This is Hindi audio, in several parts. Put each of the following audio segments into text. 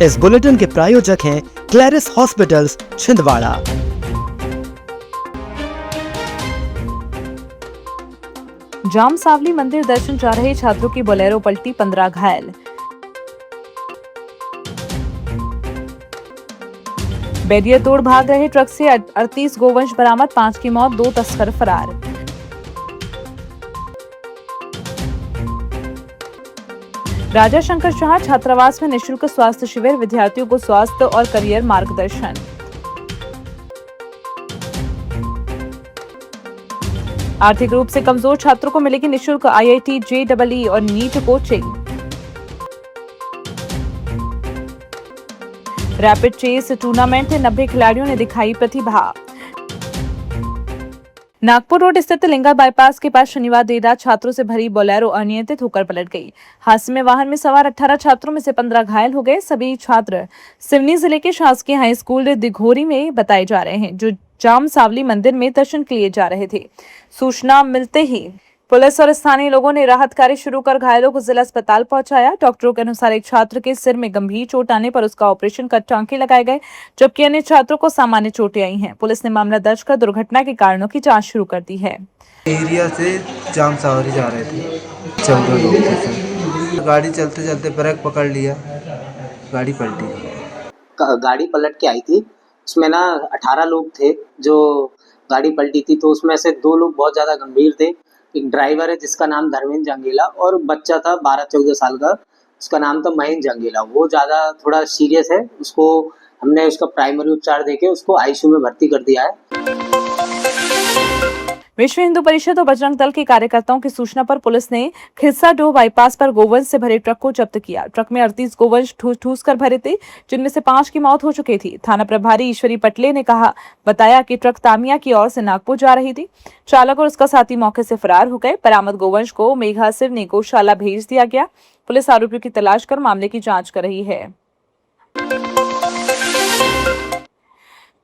इस बुलेटिन के प्रायोजक हैं क्लैरिस हॉस्पिटल्स छिंदवाड़ा। जाम सावली मंदिर दर्शन जा रहे छात्रों की बोलेरो पलटी, 15 घायल। बैरियर तोड़ भाग रहे ट्रक से 38 गोवंश बरामद, 5 की मौत, 2 तस्कर फरार। राजा शंकर शाह छात्रावास में निःशुल्क स्वास्थ्य शिविर, विद्यार्थियों को स्वास्थ्य और करियर मार्गदर्शन। आर्थिक रूप से कमजोर छात्रों को मिलेगी निःशुल्क IIT, JEE और NEET coaching. Rapid chess tournament में 90 खिलाड़ियों ने दिखाई प्रतिभा। नागपुर रोड स्थित लिंगा बाईपास के पास शनिवार देर रात छात्रों से भरी बोलेरो अनियंत्रित होकर पलट गई। हादसे में वाहन में सवार 18 छात्रों में से 15 घायल हो गए। सभी छात्र सिवनी जिले के शासकीय हाई स्कूल दिघोरी में बताए जा रहे हैं, जो जाम सावली मंदिर में दर्शन के लिए जा रहे थे। सूचना मिलते ही पुलिस और स्थानीय लोगों ने राहत कार्य शुरू कर घायलों को जिला अस्पताल पहुंचाया। डॉक्टरों के अनुसार एक छात्र के सिर में गंभीर चोट आने पर उसका ऑपरेशन कर टांके लगाए गए, जबकि अन्य छात्रों को सामान्य चोटें आई हैं। पुलिस ने मामला दर्ज कर दुर्घटना के कारणों की जांच शुरू कर दी है। एरिया से जाम सावरी जा रहे थे, 14 लोग थे सर। गाड़ी चलते चलते ब्रेक पकड़ लिया, गाड़ी पलटी। गाड़ी पलट के आई थी, उसमें ना 18 लोग थे जो गाड़ी पलटी थी, तो उसमें से 2 लोग बहुत ज़्यादा गंभीर थे। एक ड्राइवर है जिसका नाम धर्मेंद्र जंगेला, और बच्चा था 12-14 साल का, उसका नाम था महेंद्र जंगेला। वो ज़्यादा थोड़ा सीरियस है, उसको हमने उसका प्राइमरी उपचार देके उसको ICU में भर्ती कर दिया है। विश्व हिंदू परिषद और बजरंग दल के कार्यकर्ताओं की सूचना पर पुलिस ने खिस्साडोह बाईपास पर गोवंश से भरे ट्रक को जब्त किया। ट्रक में 38 गोवंश ठूस कर भरे थे, जिनमें से 5 की मौत हो चुकी थी। थाना प्रभारी ईश्वरी पटले ने बताया कि ट्रक तामिया की ओर से नागपुर जा रही थी। चालक और उसका साथी मौके से फरार हो गए। बरामद गोवंश को मेघा सिवनी गौशाला भेज दिया गया। पुलिस आरोपियों की तलाश कर मामले की जाँच कर रही है।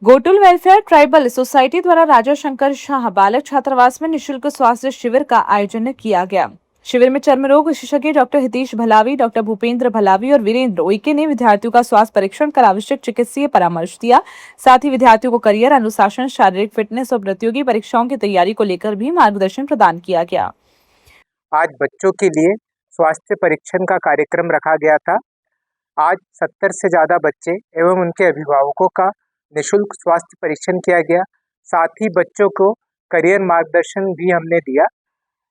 गोटुल वेलफेयर ट्राइबल सोसाइटी द्वारा राजा शंकर शाह बालक छात्रावास में निःशुल्क स्वास्थ्य शिविर का आयोजन किया गया। शिविर में चर्म रोग विशेषज्ञ डॉक्टर हितेश भलावी, डॉक्टर भूपेंद्र भलावी और वीरेंद्र उइके ने विद्यार्थियों का स्वास्थ्य परीक्षण कर आवश्यक चिकित्सीय परामर्श दिया। साथ ही विद्यार्थियों को करियर, अनुशासन, शारीरिक फिटनेस और प्रतियोगी परीक्षाओं की तैयारी को लेकर भी मार्गदर्शन प्रदान किया गया। आज बच्चों के लिए स्वास्थ्य परीक्षण का कार्यक्रम रखा गया था। आज 70 से ज्यादा बच्चे एवं उनके अभिभावकों का निःशुल्क स्वास्थ्य परीक्षण किया गया। साथ ही बच्चों को करियर मार्गदर्शन भी हमने दिया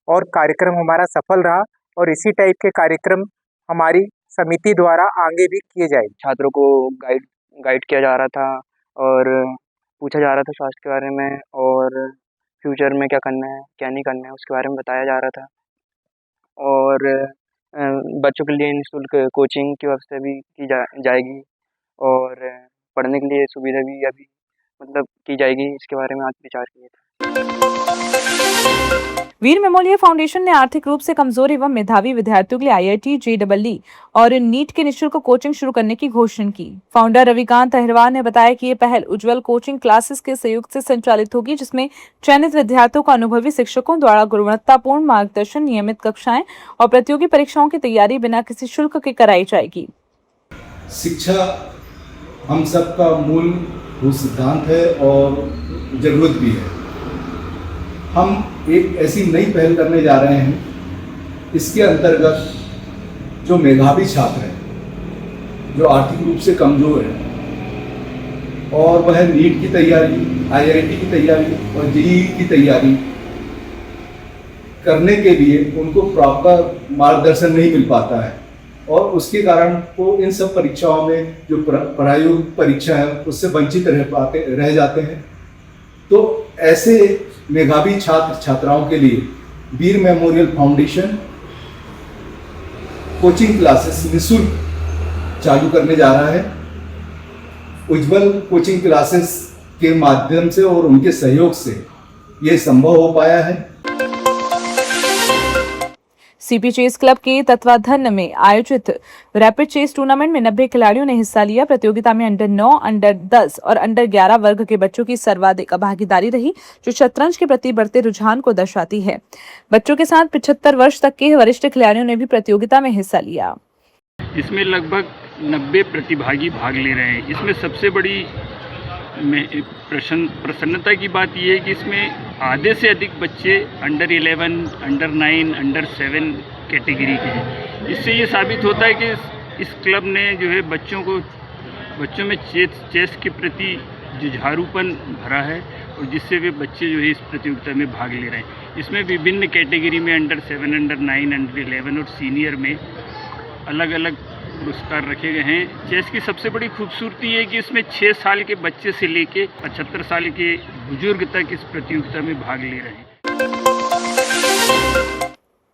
और कार्यक्रम हमारा सफल रहा, और इसी टाइप के कार्यक्रम हमारी समिति द्वारा आगे भी किए जाएंगे। छात्रों को गाइड किया जा रहा था और पूछा जा रहा था स्वास्थ्य के बारे में, और फ्यूचर में क्या करना है क्या नहीं करना है उसके बारे में बताया जा रहा था। और बच्चों के लिए निःशुल्क कोचिंग की व्यवस्था भी की जाएगी, और पढ़ने के लिए सुविधा भी अभी की जाएगी। इसके बारे में आज विचार किया था। वीर मेमोरियल फाउंडेशन ने आर्थिक रूप से कमजोर एवं मेधावी विद्यार्थियों के लिए IIT, JEE और नीट के निःशुल्क कोचिंग शुरू करने की घोषणा की। फाउंडर रविकांत अहिरवार ने बताया कि ये पहल उज्जवल कोचिंग क्लासेस के सहयोग से संचालित होगी, जिसमें चयनित विद्यार्थियों को अनुभवी शिक्षकों द्वारा गुणवत्तापूर्ण मार्गदर्शन, नियमित कक्षाएं और प्रतियोगी परीक्षाओं की तैयारी बिना किसी शुल्क के कराई जाएगी। शिक्षा हम सबका मूल सिद्धांत है और जरूरत भी है। हम एक ऐसी नई पहल करने जा रहे हैं। इसके अंतर्गत जो मेधावी छात्र हैं, जो आर्थिक रूप से कमजोर हैं और वह नीट की तैयारी, IIT की तैयारी और JEE की तैयारी करने के लिए उनको प्रॉपर मार्गदर्शन नहीं मिल पाता है, और उसके कारण वो इन सब परीक्षाओं में जो प्रायोगिक परीक्षा है उससे वंचित रह जाते हैं। तो ऐसे मेधावी छात्र छात्राओं के लिए वीर मेमोरियल फाउंडेशन कोचिंग क्लासेस निःशुल्क चालू करने जा रहा है। उज्जवल कोचिंग क्लासेस के माध्यम से और उनके सहयोग से ये संभव हो पाया है। CP चेस क्लब के तत्वाधान में आयोजित रैपिड चेस टूर्नामेंट में 90 खिलाड़ियों ने हिस्सा लिया। प्रतियोगिता में अंडर 9, अंडर 10 और अंडर 11 वर्ग के बच्चों की सर्वाधिक भागीदारी रही, जो शतरंज के प्रति बढ़ते रुझान को दर्शाती है। बच्चों के साथ 75 वर्ष तक के वरिष्ठ खिलाड़ियों ने भी प्रतियोगिता में हिस्सा लिया। इसमें लगभग 90 प्रतिभागी भाग ले रहे हैं। इसमें सबसे बड़ी प्रसन्नता की बात यह है कि इसमें आधे से अधिक बच्चे अंडर 11, अंडर 9, अंडर 7 कैटेगरी के हैं। इससे ये साबित होता है कि इस क्लब ने जो है बच्चों में चेस के प्रति जुझारूपन भरा है और जिससे वे बच्चे जो है इस प्रतियोगिता में भाग ले रहे हैं। इसमें विभिन्न कैटेगरी में अंडर 7, अंडर 9, अंडर 11 और सीनियर में अलग अलग पुरस्कार रखे गए हैं। चेस की सबसे बड़ी खूबसूरती है कि इसमें 6 साल के बच्चे से लेके 75 साल के बुजुर्ग तक इस प्रतियोगिता में भाग ले रहे हैं।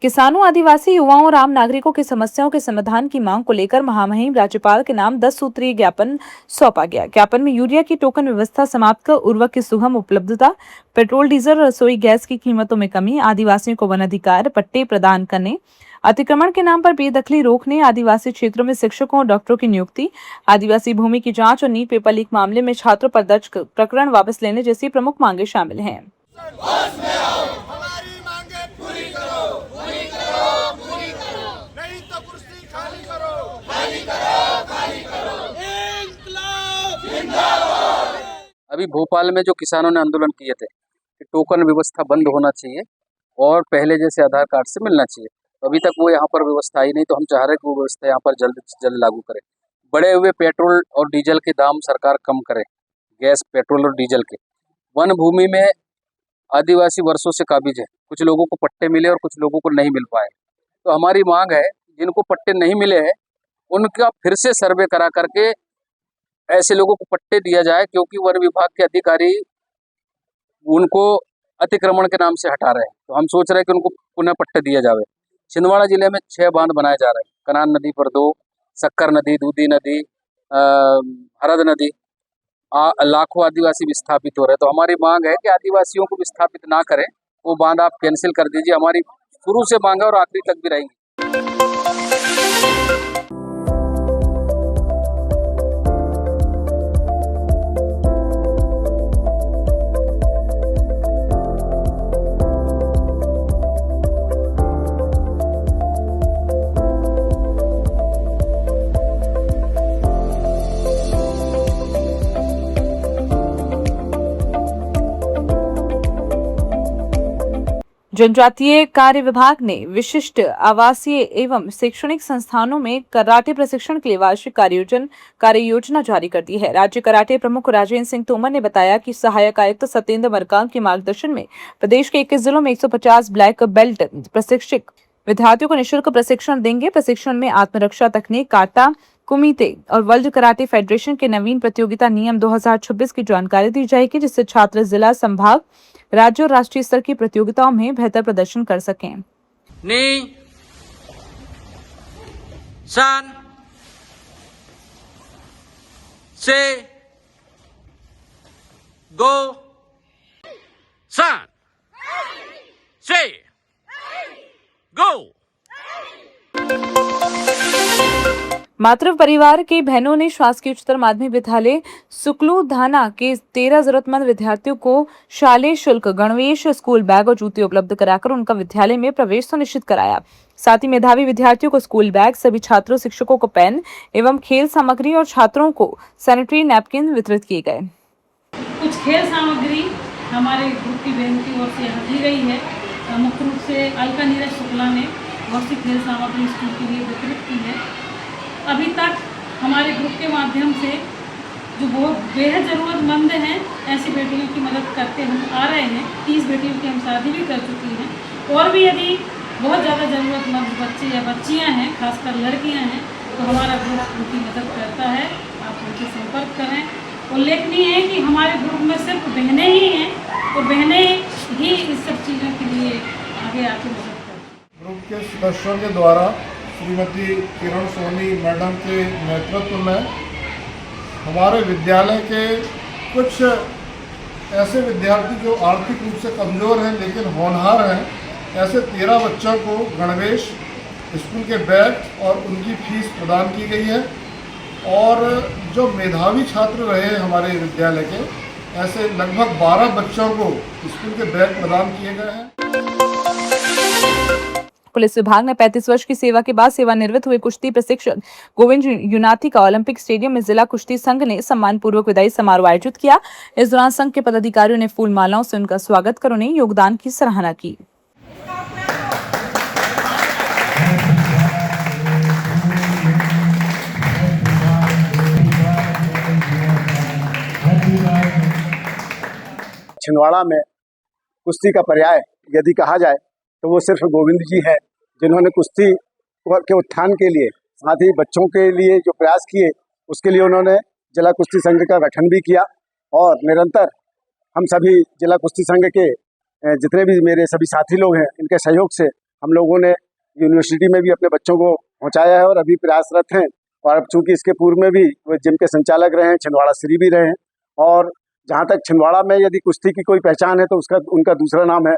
किसानों, आदिवासी युवाओं और आम नागरिकों की समस्याओं के समाधान की मांग को लेकर महामहिम राज्यपाल के नाम 10 सूत्रीय ज्ञापन सौंपा गया। ज्ञापन में यूरिया की टोकन व्यवस्था समाप्त कर उर्वरक की सुगम उपलब्धता, पेट्रोल डीजल और रसोई गैस की कीमतों में कमी, आदिवासियों को वन अधिकार पट्टे प्रदान करने, अतिक्रमण के नाम पर बेदखली रोकने, आदिवासी क्षेत्रों में शिक्षकों और डॉक्टरों की नियुक्ति, आदिवासी भूमि की जांच और नीट पेपर लीक मामले में छात्रों पर दर्ज प्रकरण वापस लेने जैसी प्रमुख मांगे शामिल हैं। अभी भोपाल में जो किसानों ने आंदोलन किए थे कि टोकन व्यवस्था बंद होना चाहिए और पहले जैसे आधार कार्ड से मिलना चाहिए, तो अभी तक वो यहाँ पर व्यवस्था आई नहीं। तो हम चाह रहे हैं कि वो व्यवस्था यहाँ पर जल्द से जल्द लागू करें। बढ़े हुए पेट्रोल और डीजल के दाम सरकार कम करे, गैस, पेट्रोल और डीजल के। वन भूमि में आदिवासी वर्षों से काबिज है, कुछ लोगों को पट्टे मिले और कुछ लोगों को नहीं मिल पाए। तो हमारी मांग है जिनको पट्टे नहीं मिले हैं उनका फिर से सर्वे करा करके ऐसे लोगों को पट्टे दिया जाए, क्योंकि वन विभाग के अधिकारी उनको अतिक्रमण के नाम से हटा रहे हैं। तो हम सोच रहे हैं कि उनको पुनः पट्टे दिया जाए। छिंदवाड़ा जिले में 6 बांध बनाए जा रहे हैं, कनान नदी पर 2, शक्कर नदी, दूधी नदी, हरद नदी। लाखों आदिवासी विस्थापित हो रहे हैं। तो हमारी मांग है कि आदिवासियों को विस्थापित ना करें, वो बांध आप कैंसिल कर दीजिए। हमारी शुरू से मांग है और आखिरी तक भी रहेंगी। जनजातीय कार्य विभाग ने विशिष्ट आवासीय एवं शैक्षणिक संस्थानों में कराटे प्रशिक्षण के लिए वार्षिक कार्य योजना जारी कर दी है। राज्य कराटे प्रमुख राजेंद्र सिंह तोमर ने बताया कि सहायक आयुक्त सत्येंद्र मरकाम के मार्गदर्शन में प्रदेश के 21 जिलों में 150 ब्लैक बेल्ट प्रशिक्षक विद्यार्थियों को निःशुल्क प्रशिक्षण देंगे। प्रशिक्षण में आत्मरक्षा तकनीक, काटा, कुमिते और वर्ल्ड कराटे फेडरेशन के नवीन प्रतियोगिता नियम 2026 की जानकारी दी जाएगी, जिससे छात्र जिला, संभाग, राज्य और राष्ट्रीय स्तर की प्रतियोगिताओं में बेहतर प्रदर्शन कर सकें। नी सान से गो सान से गो। मातृ परिवार के बहनों ने शासकीय उच्चतर माध्यमिक विद्यालय सुकलू धाना के 13 जरूरतमंद विद्यार्थियों को शालेय शुल्क, गणवेश, स्कूल बैग और जूते उपलब्ध कराकर उनका विद्यालय में प्रवेश सुनिश्चित कराया। साथ ही मेधावी विद्यार्थियों को स्कूल बैग, सभी छात्रों शिक्षकों को पेन एवं खेल सामग्री और छात्रों को सैनिटरी नैपकिन वितरित किए गए। कुछ खेल सामग्री हमारे ग्रुप की बहन की ओर से यहाँ दी गई है। मुख्य रूप से अलका नीरज शुक्ला ने बहुत सी खेल सामग्री स्कूल के लिए वितरित की है। अभी तक हमारे ग्रुप के माध्यम से जो बहुत बेहद ज़रूरतमंद हैं ऐसी बेटियों की मदद करते हम आ रहे हैं। 30 बेटियों की हम शादी भी कर चुकी हैं और भी यदि बहुत ज़्यादा ज़रूरतमंद बच्चे या बच्चियां हैं, खासकर लड़कियां हैं, तो हमारा ग्रुप उनकी मदद करता है। आप उनसे संपर्क करें। उल्लेखनीय है कि हमारे ग्रुप में सिर्फ बहनें ही हैं और बहनें ही इस सब चीज़ों के लिए आगे आके मदद करती हैं। ग्रुप के सदस्यों के द्वारा श्रीमती किरण सोनी मैडम के नेतृत्व में हमारे विद्यालय के कुछ ऐसे विद्यार्थी जो आर्थिक रूप से कमज़ोर हैं लेकिन होनहार हैं, ऐसे 13 बच्चों को गणवेश, स्कूल के बैग और उनकी फीस प्रदान की गई है। और जो मेधावी छात्र रहे हमारे विद्यालय के, ऐसे लगभग 12 बच्चों को स्कूल के बैग प्रदान किए गए हैं। पुलिस विभाग ने 35 वर्ष की सेवा के बाद सेवानिवृत्त हुए कुश्ती प्रशिक्षक गोविंद यूनाथी का ओलंपिक स्टेडियम में जिला कुश्ती संघ ने सम्मान पूर्वक विदाई समारोह आयोजित किया। इस दौरान संघ के पदाधिकारियों ने फूल मालाओं से उनका स्वागत कर उन्हें योगदान की सराहना की। छिंदवाड़ा में कुश्ती का पर्याय यदि कहा जाए तो वो सिर्फ गोविंद जी है, जिन्होंने कुश्ती के उत्थान के लिए साथ ही बच्चों के लिए जो प्रयास किए उसके लिए उन्होंने जिला कुश्ती संघ का गठन भी किया और निरंतर हम सभी जिला कुश्ती संघ के जितने भी मेरे सभी साथी लोग हैं, इनके सहयोग से हम लोगों ने यूनिवर्सिटी में भी अपने बच्चों को पहुँचाया है और अभी प्रयासरत हैं। और अब चूँकि इसके पूर्व में भी वो जिम के संचालक रहे हैं, छिंदवाड़ा श्री भी रहे हैं और जहाँ तक छिंदवाड़ा में यदि कुश्ती की कोई पहचान है तो उनका दूसरा नाम है।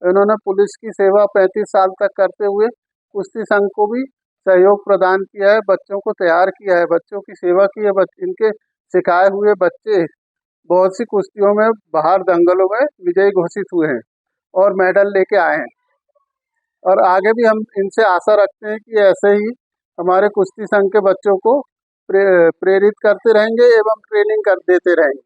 इन्होंने पुलिस की सेवा 35 साल तक करते हुए कुश्ती संघ को भी सहयोग प्रदान किया है, बच्चों को तैयार किया है, बच्चों की सेवा की है। इनके सिखाए हुए बच्चे बहुत सी कुश्तियों में बाहर दंगलों में विजयी घोषित हुए हैं और मेडल लेके आए हैं और आगे भी हम इनसे आशा रखते हैं कि ऐसे ही हमारे कुश्ती संघ के बच्चों को प्रेरित करते रहेंगे एवं ट्रेनिंग कर देते रहेंगे।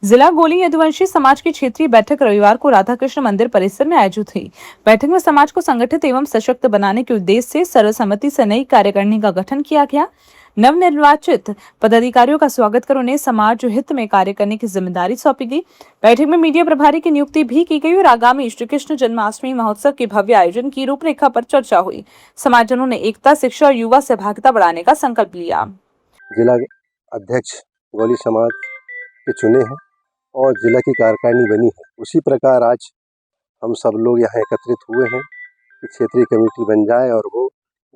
जिला गोली यदुवंशी समाज की क्षेत्रीय बैठक रविवार को राधा कृष्ण मंदिर परिसर में आयोजित हुई। बैठक में समाज को संगठित एवं सशक्त बनाने के उद्देश्य से सर्वसम्मति से नई कार्यकारिणी का गठन किया गया। नवनिर्वाचित पदाधिकारियों का स्वागत कर उन्हें समाज हित में कार्य करने की जिम्मेदारी सौंपी गई। बैठक में मीडिया प्रभारी की नियुक्ति भी की गई और आगामी श्री कृष्ण जन्माष्टमी महोत्सव के भव्य आयोजन की रूपरेखा पर चर्चा हुई। समाजजनों ने एकता, शिक्षा और युवा सहभागिता बढ़ाने का संकल्प लिया। जिला अध्यक्ष गोली समाज के चुने हैं और जिला की कार्यकारिणी बनी है। उसी प्रकार आज हम सब लोग यहाँ एकत्रित हुए हैं कि क्षेत्रीय कमेटी बन जाए और वो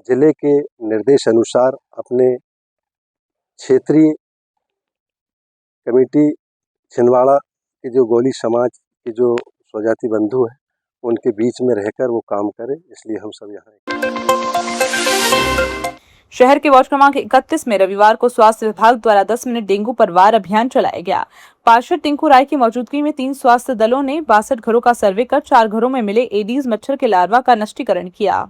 जिले के निर्देश अनुसार अपने क्षेत्रीय कमेटी छिंदवाड़ा के जो गोली समाज के जो स्वजाति बंधु हैं उनके बीच में रहकर वो काम करे, इसलिए हम सब यहाँ। शहर के वार्ड क्रमांक 31 में रविवार को स्वास्थ्य विभाग द्वारा 10 मिनट डेंगू पर वार अभियान चलाया गया। पार्षद टिंकू राय की मौजूदगी में 3 स्वास्थ्य दलों ने 62 घरों का सर्वे कर 4 घरों में मिले एडीज मच्छर के लार्वा का नष्टीकरण किया।